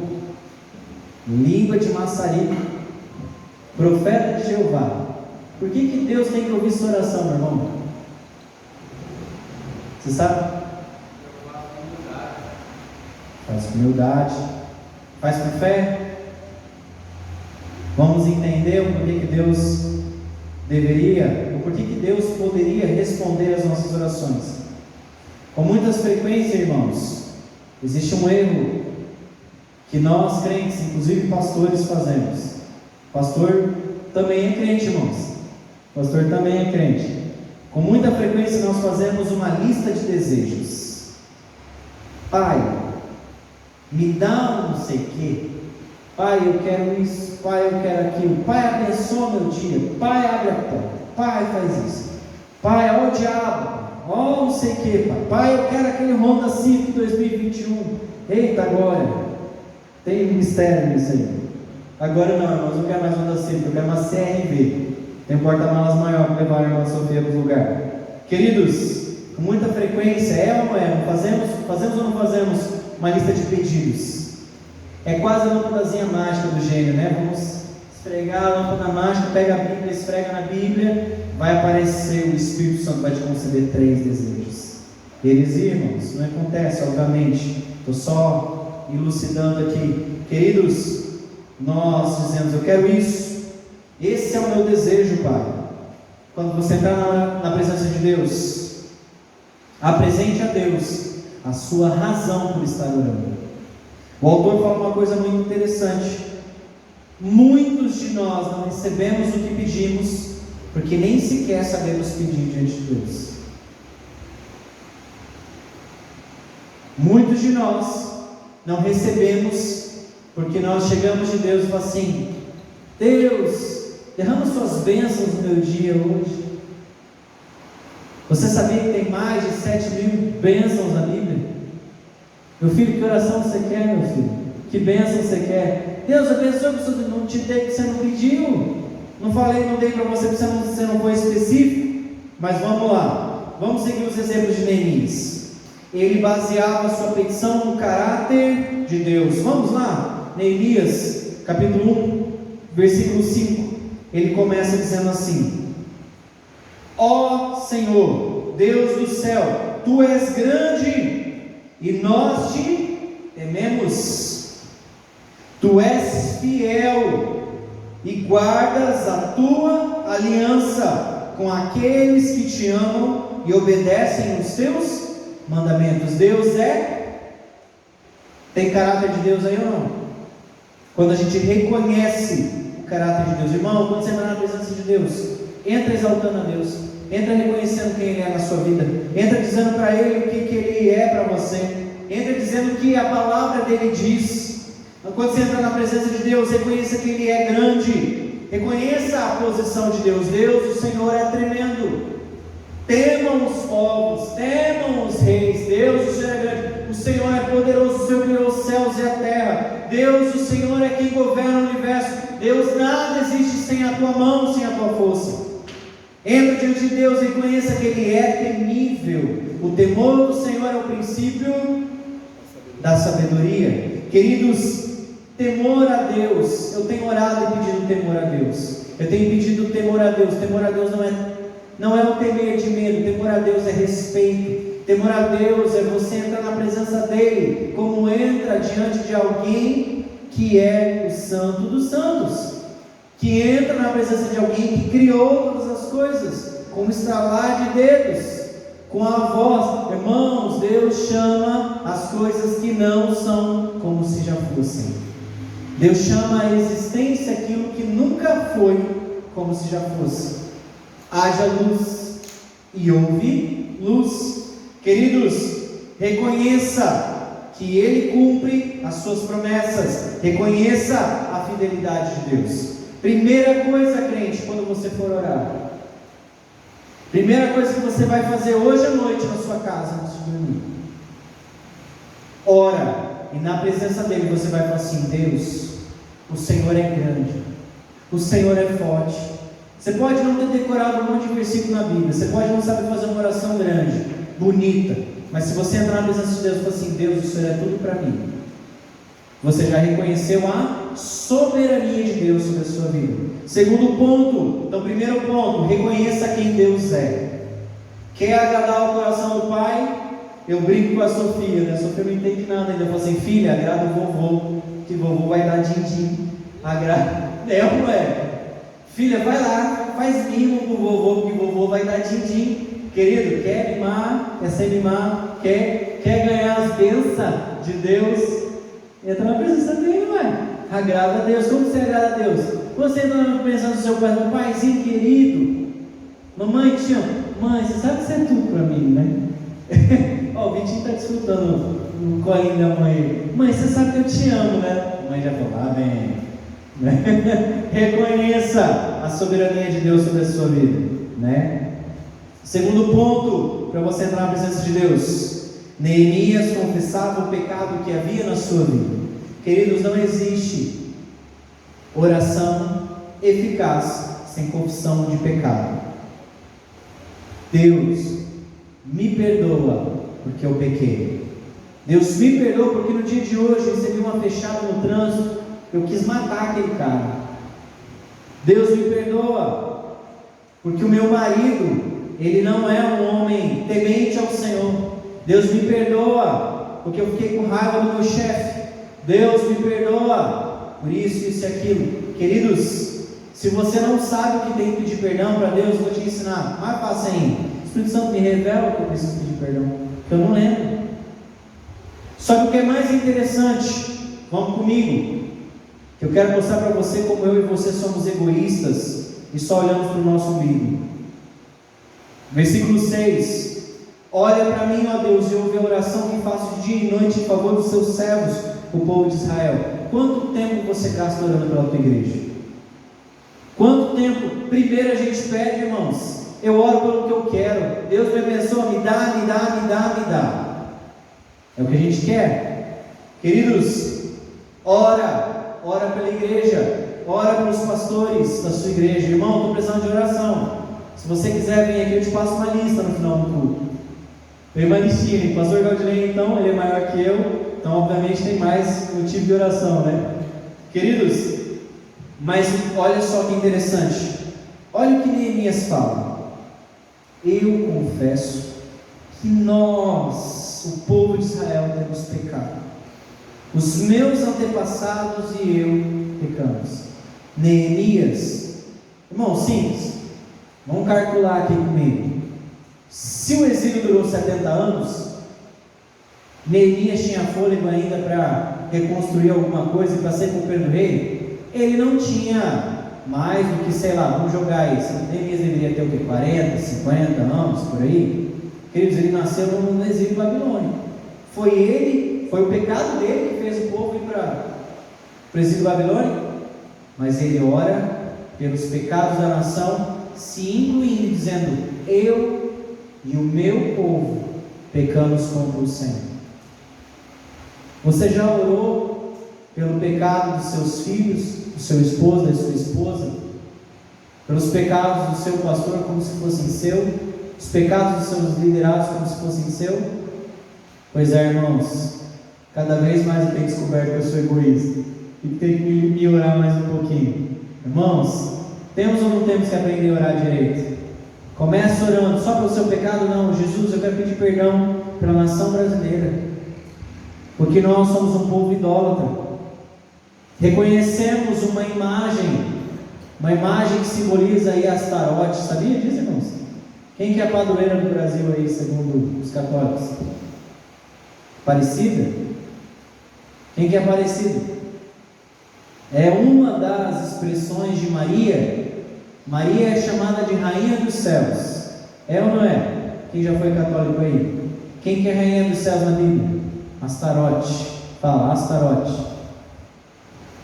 [SPEAKER 1] língua de maçarico, profeta de Jeová. Por que Deus tem que ouvir sua oração, meu irmão? Você sabe? Faz com humildade. Faz com fé. Vamos entender o porquê que Deus deveria, ou porquê que Deus poderia responder às nossas orações. Com muitas frequências, irmãos, existe um erro que nós crentes, inclusive pastores, fazemos. Pastor também é crente, irmãos. Pastor também é crente. Com muita frequência nós fazemos uma lista de desejos. Pai, me dá um não sei o que. Pai, eu quero isso. Pai, eu quero aquilo. Pai, abençoa meu dia. Pai, abre a porta. Pai, faz isso. Pai, ó o diabo. Ó não sei o que, pai. Pai, eu quero aquele Honda Civic 2021. Eita, agora tem um mistério nisso aí. Agora não, irmãos, não quero mais Honda Civic, eu quero uma CR-V. Tem um porta-malas maior para levar a irmã Sofia para o lugar. Queridos, com muita frequência, é ou não é? Fazemos ou não fazemos uma lista de pedidos? É quase a lâmpadazinha mágica do gênio, né? Vamos esfregar a lâmpada mágica, pega a Bíblia, esfrega na Bíblia, vai aparecer o Espírito Santo, vai te conceder 3 desejos. Heresia, irmãos, não acontece, obviamente. Estou só elucidando aqui. Queridos, nós dizemos: eu quero isso, esse é o meu desejo, Pai. Quando você entrar na presença de Deus, apresente a Deus a sua razão por estar orando. O autor fala uma coisa muito interessante: muitos de nós não recebemos o que pedimos, porque nem sequer sabemos pedir diante de Deus. Muitos de nós não recebemos, porque nós chegamos de Deus e falamos assim: Deus, derrama suas bênçãos no meu dia hoje. Você sabia que tem mais de 7.000 bênçãos na Bíblia? Meu filho, que oração você quer, meu filho? Que bênção você quer? Deus abençoe que você não te dei, que você não pediu. Não falei, não dei para você, porque você não foi específico. Mas vamos lá, vamos seguir os exemplos de Neemias. Ele baseava a sua petição no caráter de Deus. Vamos lá, Neemias, capítulo 1, versículo 5. Ele começa dizendo assim: ó Senhor, Deus do céu, Tu és grande e nós te tememos. Tu és fiel e guardas a Tua aliança com aqueles que te amam e obedecem os Teus mandamentos. Deus tem caráter de Deus aí ou não? Quando a gente reconhece o caráter de Deus, irmão, quando você entra na presença de Deus, entra exaltando a Deus, entra reconhecendo quem Ele é na sua vida, entra dizendo para Ele o que Ele é para você, entra dizendo o que a palavra dele diz. Quando você entra na presença de Deus, reconheça que Ele é grande, reconheça a posição de Deus. Deus, o Senhor, é tremendo. Temam os povos, temam os reis. Deus, o Senhor é grande, o Senhor é poderoso, o Senhor criou os céus e a terra. Deus, o Senhor é quem governa o universo. Deus, nada existe sem a tua mão, sem a tua força. Entra diante de Deus e reconheça que Ele é temível. O temor do Senhor é o princípio da sabedoria. Queridos, temor a Deus, eu tenho orado e pedido temor a Deus. Eu tenho pedido temor a Deus. Temor a Deus não é um temer de medo. Temor a Deus é respeito. Temor a Deus é você entrar na presença dEle como entra diante de alguém que é o Santo dos Santos, que entra na presença de alguém que criou todas as coisas, com um estralar de dedos, com a voz. Irmãos, Deus chama as coisas que não são como se já fossem. Deus chama a existência aquilo que nunca foi como se já fosse. Haja luz e houve luz. Queridos, reconheça que Ele cumpre as suas promessas, reconheça a fidelidade de Deus. Primeira coisa, crente, quando você for orar, primeira coisa que você vai fazer hoje à noite na sua casa, antes de dormir, ora, e na presença dEle você vai falar assim: Deus, o Senhor é grande, o Senhor é forte. Você pode não ter decorado um monte de versículo na Bíblia, você pode não saber fazer uma oração grande, bonita, mas se você entrar na presença de Deus e falar assim: Deus, o Senhor é tudo para mim, você já reconheceu a soberania de Deus sobre a sua vida. Segundo ponto, então primeiro ponto, reconheça quem Deus é. Quer agradar o coração do Pai? Eu brinco com a Sofia, né? A Sofia não entende nada ainda. Eu falo assim: filha, agrada o vovô, que vovô vai dar din-din. Agrada, é ou não é? Filha, vai lá, faz mimo pro vovô, que vovô vai dar din-din. Querido, quer mimar, quer ser mimar, quer ganhar as bênçãos de Deus, entra na presença dele, ué. Agrada a Deus. Como você agrada a Deus? Você entra pensando no seu pai, meu paizinho querido, mamãe te ama. Mãe, você sabe que você é tudo para mim, né? Ó, o Vitinho está desfrutando no colinho da mãe. Mãe, você sabe que eu te amo, né? A mãe já falou: amém. Reconheça a soberania de Deus sobre a sua vida, né? Segundo ponto, para você entrar na presença de Deus, Neemias confessava o pecado que havia na sua vida. Queridos, não existe oração eficaz sem confissão de pecado. Deus, me perdoa porque eu pequei. Deus, me perdoa porque no dia de hoje eu recebi uma fechada no trânsito, eu quis matar aquele cara. Deus, me perdoa porque o meu marido, ele não é um homem temente ao Senhor. Deus me perdoa, porque eu fiquei com raiva do meu chefe. Deus me perdoa, por isso e aquilo. Queridos, se você não sabe o que tem que pedir perdão para Deus, eu vou te ensinar. Mais fácil ainda. O Espírito Santo me revela que eu preciso pedir perdão, porque eu não lembro. Só que o que é mais interessante, vamos comigo, que eu quero mostrar para você como eu e você somos egoístas e só olhamos para o nosso umbigo. Versículo 6: olha para mim, ó Deus, e ouve a oração que faço de dia e noite em favor dos seus servos, o povo de Israel. Quanto tempo você gasta orando pela tua igreja? Quanto tempo? Primeiro a gente pede, irmãos, eu oro pelo que eu quero, Deus me abençoa, me dá, me dá, me dá, me dá. É o que a gente quer. Queridos, ora pela igreja, ora pelos pastores da sua igreja. Irmão, estou precisando de oração. Se você quiser, vem aqui, eu te passo uma lista no final do culto. Vem uma listinha. O pastor Galdinei, então, ele é maior que eu, então obviamente tem mais motivo de oração, né? Queridos, mas olha só que interessante. Olha o que Neemias fala. Eu confesso que nós, o povo de Israel, temos pecado. Os meus antepassados e eu pecamos. Neemias, irmão, simples. Vamos calcular aqui comigo. Se o exílio durou 70 anos, Neemias tinha fôlego ainda para reconstruir alguma coisa e para ser companheiro do rei. Ele não tinha mais do que, sei lá, vamos jogar isso. Neemias deveria ter o quê? 40, 50 anos, por aí. Queridos, ele nasceu no exílio babilônico. Foi o pecado dele que fez o povo ir para o exílio babilônico. Mas ele ora pelos pecados da nação, se incluindo, dizendo: eu e o meu povo pecamos contra o Senhor. Você já orou pelo pecado dos seus filhos, do seu esposo, da sua esposa? Pelos pecados do seu pastor como se fossem seu? Os pecados dos seus liderados como se fossem seu? Pois é, irmãos, cada vez mais eu tenho descoberto que eu sou egoísta e tenho que me orar mais um pouquinho. Irmãos, temos ou não temos que aprender a orar direito? Comece orando só pelo seu pecado. Não, Jesus, eu quero pedir perdão pela nação brasileira, porque nós somos um povo idólatra. Reconhecemos uma imagem que simboliza aí Astarote. Sabia disso, irmãos? Quem que é a padroeira do Brasil aí, segundo os católicos? Aparecida? Quem que é Aparecida? É uma das expressões de Maria. Maria é chamada de Rainha dos Céus. É ou não é? Quem já foi católico aí? Quem que é Rainha dos Céus na Bíblia? Astarote. Fala, Astarote.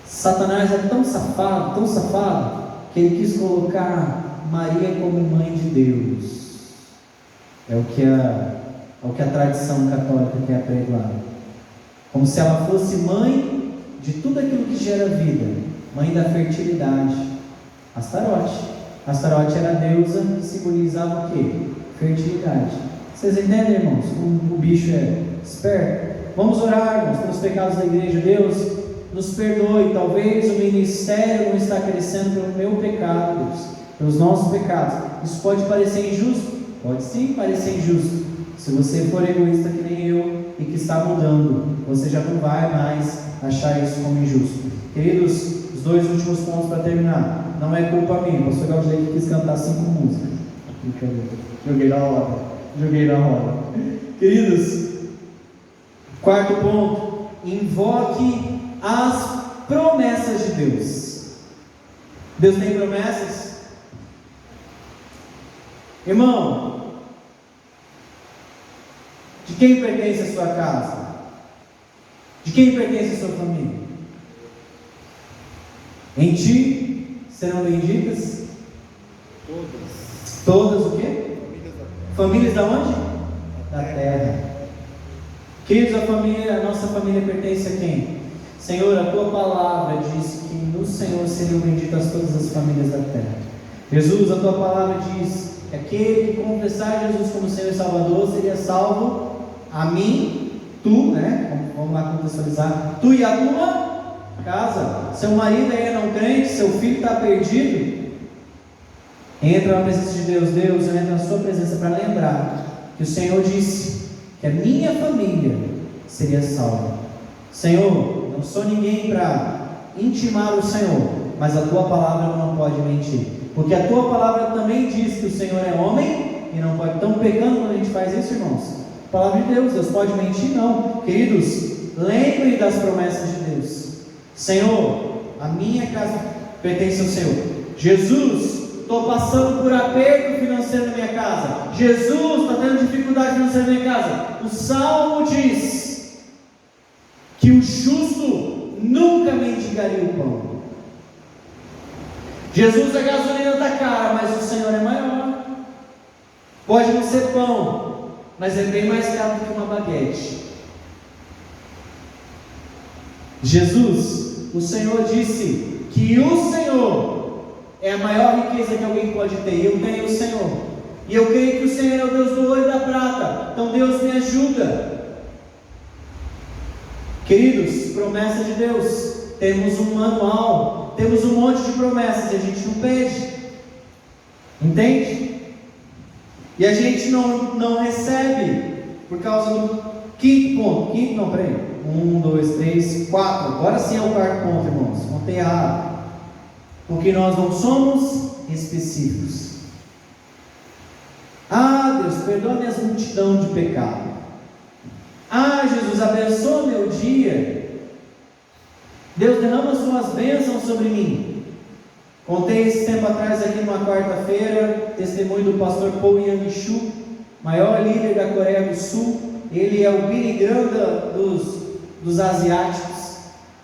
[SPEAKER 1] Satanás é tão safado, que ele quis colocar Maria como mãe de Deus. É o que a tradição católica quer apregoar. Como se ela fosse mãe de tudo aquilo que gera vida, mãe da fertilidade. Astarote. Astarote era a deusa que simbolizava o quê? Fertilidade. Vocês entendem, irmãos? O bicho é esperto. Vamos orar, irmãos, pelos pecados da igreja. Deus, nos perdoe. Talvez o ministério não está crescendo pelo meu pecado, Deus, pelos nossos pecados. Isso pode parecer injusto? Pode sim parecer injusto. Se você for egoísta que nem eu e que está mudando, você já não vai mais achar isso como injusto. Queridos, os dois últimos pontos para terminar. Não é culpa minha, o pastor Galdinei que quis cantar 5 músicas. Joguei na roda. Queridos, quarto ponto: invoque as promessas de Deus. Deus tem promessas? Irmão, de quem pertence a sua casa? De quem pertence a sua família? Em ti serão benditas? Todas o quê? Famílias da onde? Da terra. Queridos, a nossa família pertence a quem? Senhor, a tua palavra diz que no Senhor seriam benditas todas as famílias da terra. Jesus, a tua palavra diz que aquele que confessar Jesus como Senhor e Salvador seria salvo. A mim, tu, né? Vamos lá contextualizar. Tu e a tua casa. Seu marido aí é não crente, seu filho está perdido. Entra na presença de Deus. Deus, eu entro na sua presença para lembrar que o Senhor disse que a minha família seria salva. Senhor, não sou ninguém para intimar o Senhor, mas a tua palavra não pode mentir, porque a tua palavra também diz que o Senhor é homem e não pode. Estão pecando quando a gente faz isso, irmãos? A palavra de Deus, Deus pode mentir? Não. Queridos, lembrem das promessas de Deus. Senhor, a minha casa pertence ao Senhor. Jesus, estou passando por aperto financeiro na minha casa. Jesus, está tendo dificuldade financeira na minha casa. O Salmo diz que o justo nunca mendigaria o pão. Jesus, a gasolina está cara, mas o Senhor é maior. Pode não ser pão, mas é bem mais caro do que uma baguete. Jesus, o Senhor disse que o Senhor é a maior riqueza que alguém pode ter. Eu tenho o Senhor, e eu creio que o Senhor é o Deus do ouro e da prata. Então Deus me ajuda. Queridos, promessa de Deus. Temos um manual, temos um monte de promessas e a gente não pede, entende? E a gente não recebe por causa do quinto ponto. 1, 2, 3, 4. Agora sim é o quarto ponto, irmãos. Contei errado. Porque nós não somos específicos. Ah, Deus, perdoa minha multidão de pecado. Ah, Jesus, abençoa meu dia. Deus, derrama suas bênçãos sobre mim. Contei esse tempo atrás aqui numa quarta-feira, testemunho do pastor Paul Yang-Shu, maior líder da Coreia do Sul. Ele é o Billy Graham dos asiáticos.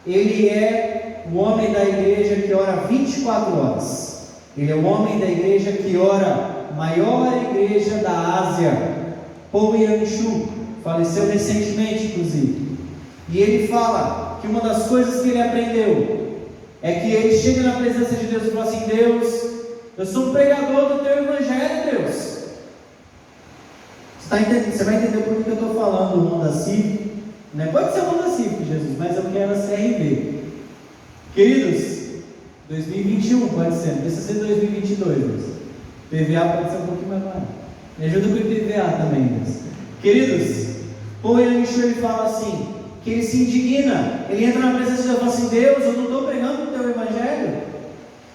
[SPEAKER 1] Ele é o homem da igreja que ora 24 horas. Ele é o homem da igreja que ora, maior igreja da Ásia. Paul Yang-Shu faleceu recentemente, inclusive. E ele fala que uma das coisas que ele aprendeu é que ele chega na presença de Deus e fala assim: Deus, eu sou um pregador do teu evangelho, Deus. Você vai entender por que eu estou falando o Honda Civic. Não pode ser o Honda Civic, Jesus, mas eu quero a CRV. Queridos, 2021 pode ser, não precisa ser 2022, Deus. PVA pode ser um pouquinho mais barato. Me ajuda com o IPVA também, Deus. Queridos, Paul Yang-Shu, ele fala assim, que ele se indigna, ele entra na presença de Deus e fala assim: Deus, eu não estou pregando o teu evangelho,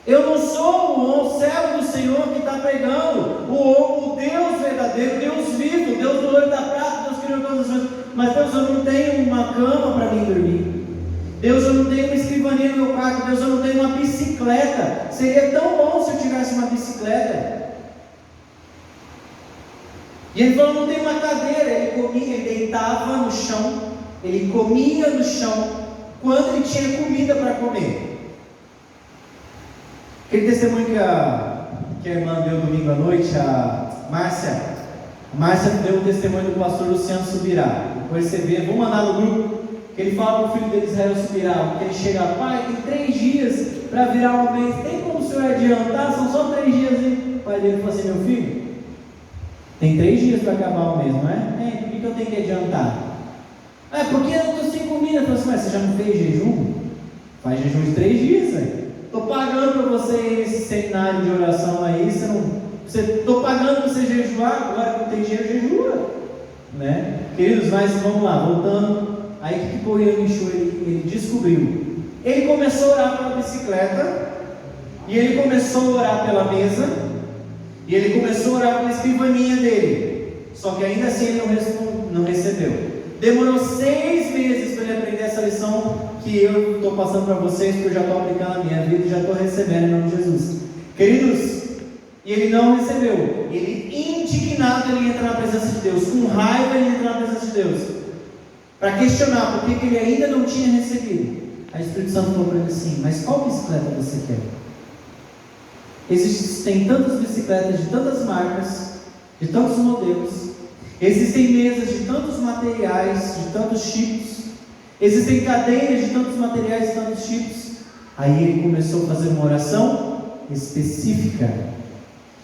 [SPEAKER 1] eu não sou o servo do Senhor que está pregando o Deus verdadeiro, Deus vivo, Deus do ouro e da prata, Deus criou todas as coisas, mas Deus, eu não tenho uma cama para mim dormir, Deus, eu não tenho uma escrivaninha no meu quarto, Deus, eu não tenho uma bicicleta. Seria tão bom se eu tivesse uma bicicleta. E ele falou: não tem uma cadeira. Ele comia, ele deitava no chão, ele comia no chão quando ele tinha comida para comer. Aquele testemunho que a irmã deu domingo à noite, a Márcia deu o testemunho do pastor Luciano Subirá. Depois você vê, vou mandar no grupo, que ele fala para o filho dele, Israel Subirá, que ele chega: pai, tem 3 dias para virar um mês, tem como o senhor adiantar? São só 3 dias. E o pai dele falou assim: meu filho, tem 3 dias para acabar o mês, não é? Por que eu tenho que adiantar? Porque eu estou sem comida. Eu falei assim: mas você já não fez jejum? Faz jejum de 3 dias, velho. Estou pagando para você ir nesse seminário de oração aí, estou pagando para você jejuar, agora que não tem dinheiro, jejua, né? Queridos, mas vamos lá, voltando. Aí o que Paul Yang-Shu ele descobriu? Ele começou a orar pela bicicleta, e ele começou a orar pela mesa, e ele começou a orar pela escrivaninha dele. Só que ainda assim ele não recebeu. Demorou 6 meses para ele aprender essa lição que eu estou passando para vocês, porque eu já estou aplicando na minha vida e já estou recebendo em nome de Jesus. Queridos, e ele não recebeu. Ele, indignado, ele entra na presença de Deus. Com raiva, ele entra na presença de Deus, para questionar por que ele ainda não tinha recebido. Aí o Espírito Santo falou para ele assim: mas qual bicicleta você quer? Tem tantas bicicletas de tantas marcas, de tantos modelos, existem mesas de tantos materiais, de tantos tipos, existem cadeiras de tantos materiais, de tantos tipos. Aí ele começou a fazer uma oração específica,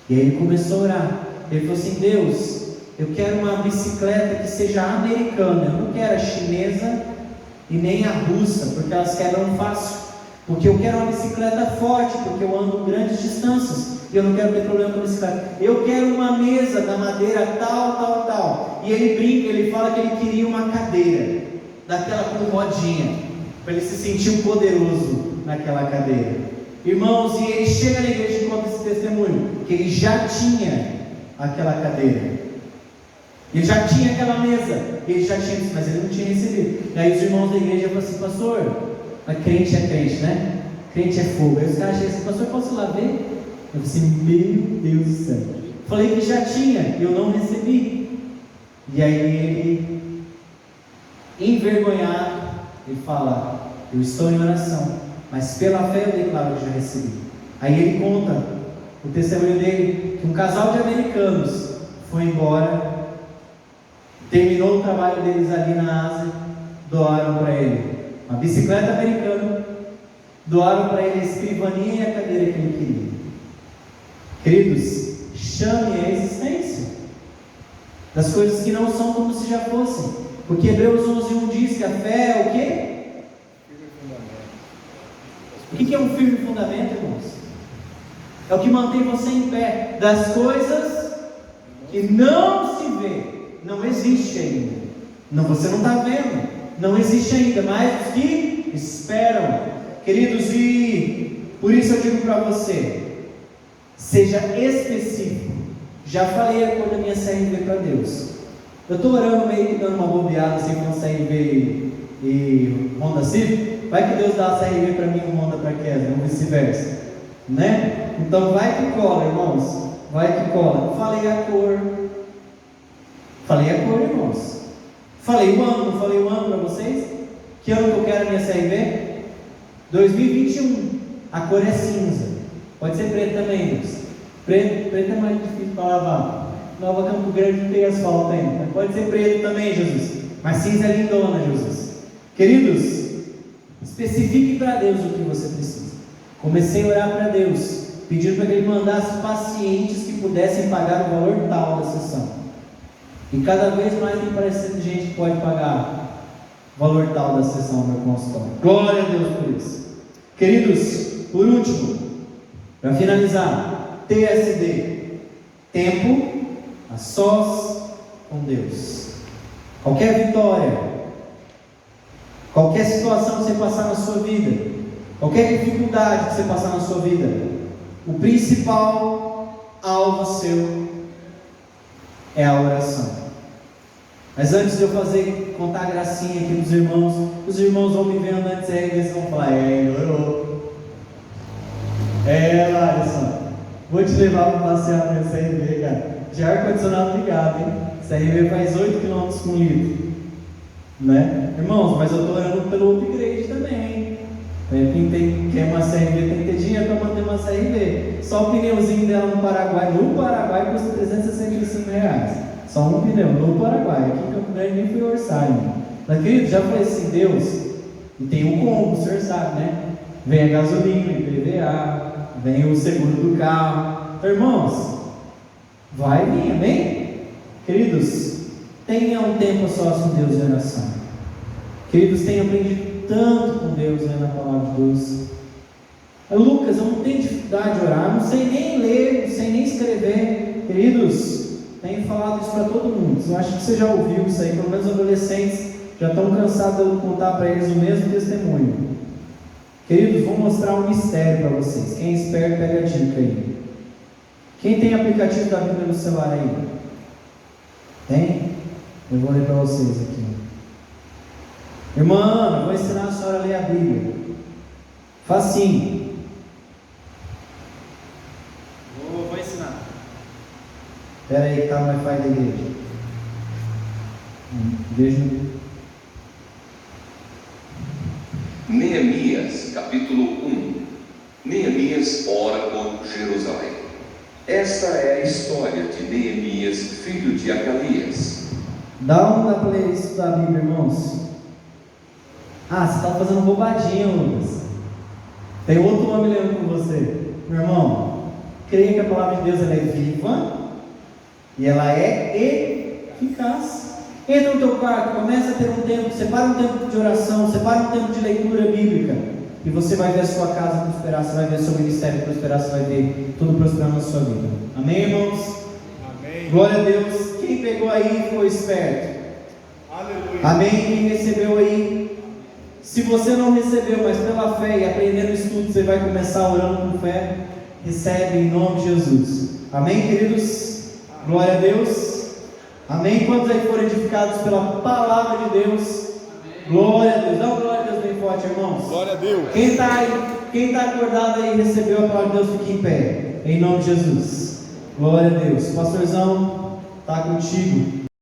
[SPEAKER 1] e aí ele começou a orar. Ele falou assim: Deus, eu quero uma bicicleta que seja americana, eu não quero a chinesa e nem a russa, porque elas quebram fácil. Porque eu quero uma bicicleta forte, porque eu ando grandes distâncias e eu não quero ter problema com a bicicleta. Eu quero uma mesa da madeira tal. E ele brinca, ele fala que ele queria uma cadeira, daquela com rodinha, para ele se sentir poderoso naquela cadeira. Irmãos, e ele chega na igreja e conta esse testemunho, que ele já tinha aquela cadeira. Ele já tinha aquela mesa, ele já tinha, mas ele não tinha recebido. E aí os irmãos da igreja falam assim: pastor, mas crente é crente, né? Crente é fogo. Aí os caras chegam assim: pastor, posso ir lá ver? Eu falei assim: meu Deus do céu. Falei que já tinha, eu não recebi. E aí ele, envergonhado, ele fala: eu estou em oração, mas pela fé eu declaro que já recebi. Aí ele conta o testemunho dele, que um casal de americanos foi embora, terminou o trabalho deles ali na Ásia, doaram para ele uma bicicleta americana, doaram para ele a escrivaninha e a cadeira que ele queria. Queridos, chame a existência das coisas que não são como se já fossem, porque Hebreus 11:1 diz que a fé é o quê? O que é um firme fundamento, irmãos? É o que mantém você em pé das coisas que não se vê. Não existe ainda. Não, você não está vendo. Não existe ainda, mas os que esperam. Queridos, e por isso eu digo para você: seja específico. Já falei a cor da minha CRV para Deus. Eu estou orando meio que dando uma bobeada assim com CRV e Honda Civic. Vai que Deus dá a CRV para mim e um Honda para Kesna, ou vice-versa, né? Então vai que cola, irmãos. Vai que cola. Falei a cor, irmãos. Falei o ano, não falei o ano para vocês? Que ano que eu quero a minha CRV? 2021. A cor é cinza. Pode ser preto também, Deus. Preto é mais difícil para lavar. Nova Campo Grande não tem asfalto ainda. Pode ser preto também, Jesus. Mas cinza é lindona, Jesus. Queridos, especifique para Deus o que você precisa. Comecei a orar para Deus, pedindo para que Ele mandasse pacientes que pudessem pagar o valor tal da sessão. E cada vez mais tem parecido gente que pode pagar o valor tal da sessão do meu consultório. Glória a Deus por isso. Queridos, por último, para finalizar, TSD, tempo a sós com Deus. Qualquer vitória, qualquer situação que você passar na sua vida, qualquer dificuldade que você passar na sua vida, o principal alvo seu é a oração. Mas antes de eu contar a gracinha aqui dos irmãos, os irmãos vão me vendo antes aí, eles vão falar: melhorou. Larissa, vou te levar para passear no CRV, cara. Já ar-condicionado ligado, hein? CRV faz 8 km com litro, né? Irmãos, mas eu estou orando pelo upgrade também. Quem quer uma CRV tem que ter dinheiro para manter uma CRV. Só o pneuzinho dela no Paraguai custa R$365. Só um pneu no Paraguai. Aqui em Campo Grande nem fui orçar ainda. Mas querido, já falei assim: Deus, e tem um combo, o senhor sabe, né? Vem a gasolina, IPVA, vem o seguro do carro. Então, irmãos, vai vir, amém? Queridos, tenha um tempo só com Deus em oração. Queridos, tenha aprendido tanto com Deus, né, na palavra de Deus. Lucas, eu não tenho dificuldade de orar, não sei nem ler, não sei nem escrever. Queridos, tenho falado isso para todo mundo. Eu acho que você já ouviu isso aí, pelo menos os adolescentes já estão cansados de eu contar para eles o mesmo testemunho. Queridos, vou mostrar um mistério para vocês. Quem é esperto, pega a dica aí. Quem tem aplicativo da Bíblia no celular aí? Tem? Eu vou ler para vocês aqui. Irmã, vou ensinar a senhora a ler a Bíblia. Facinho. Vou ensinar. Espera aí que está no Wi-Fi da igreja. Igreja.
[SPEAKER 3] Neemias, capítulo 1. Neemias ora por Jerusalém. Esta é a história de Neemias, filho de Acalias.
[SPEAKER 1] Dá uma para ler isso da Bíblia, irmãos. Você está fazendo bobadinha, Lucas. Tem outro homem lendo com você. Meu irmão, creia que a palavra de Deus ela é viva e ela é eficaz. Entra no teu quarto, começa a ter um tempo, separa um tempo de oração, separa um tempo de leitura bíblica. E você vai ver a sua casa prosperar, você vai ver o seu ministério prosperar, você vai ver tudo prosperando na sua vida. Amém, irmãos?
[SPEAKER 2] Amém.
[SPEAKER 1] Glória a Deus. Quem pegou aí foi esperto.
[SPEAKER 2] Aleluia.
[SPEAKER 1] Amém? Quem recebeu aí? Se você não recebeu, mas pela fé e aprendendo o estudo, você vai começar orando com fé. Recebe em nome de Jesus. Amém, queridos? Glória a Deus. Amém? Quantos aí foram edificados pela palavra de Deus? Glória a Deus. Dá uma glória a Deus bem forte, irmãos.
[SPEAKER 2] Glória a Deus.
[SPEAKER 1] Quem está acordado aí e recebeu a palavra de Deus, fique em pé. Em nome de Jesus. Glória a Deus. Pastorzão, está contigo.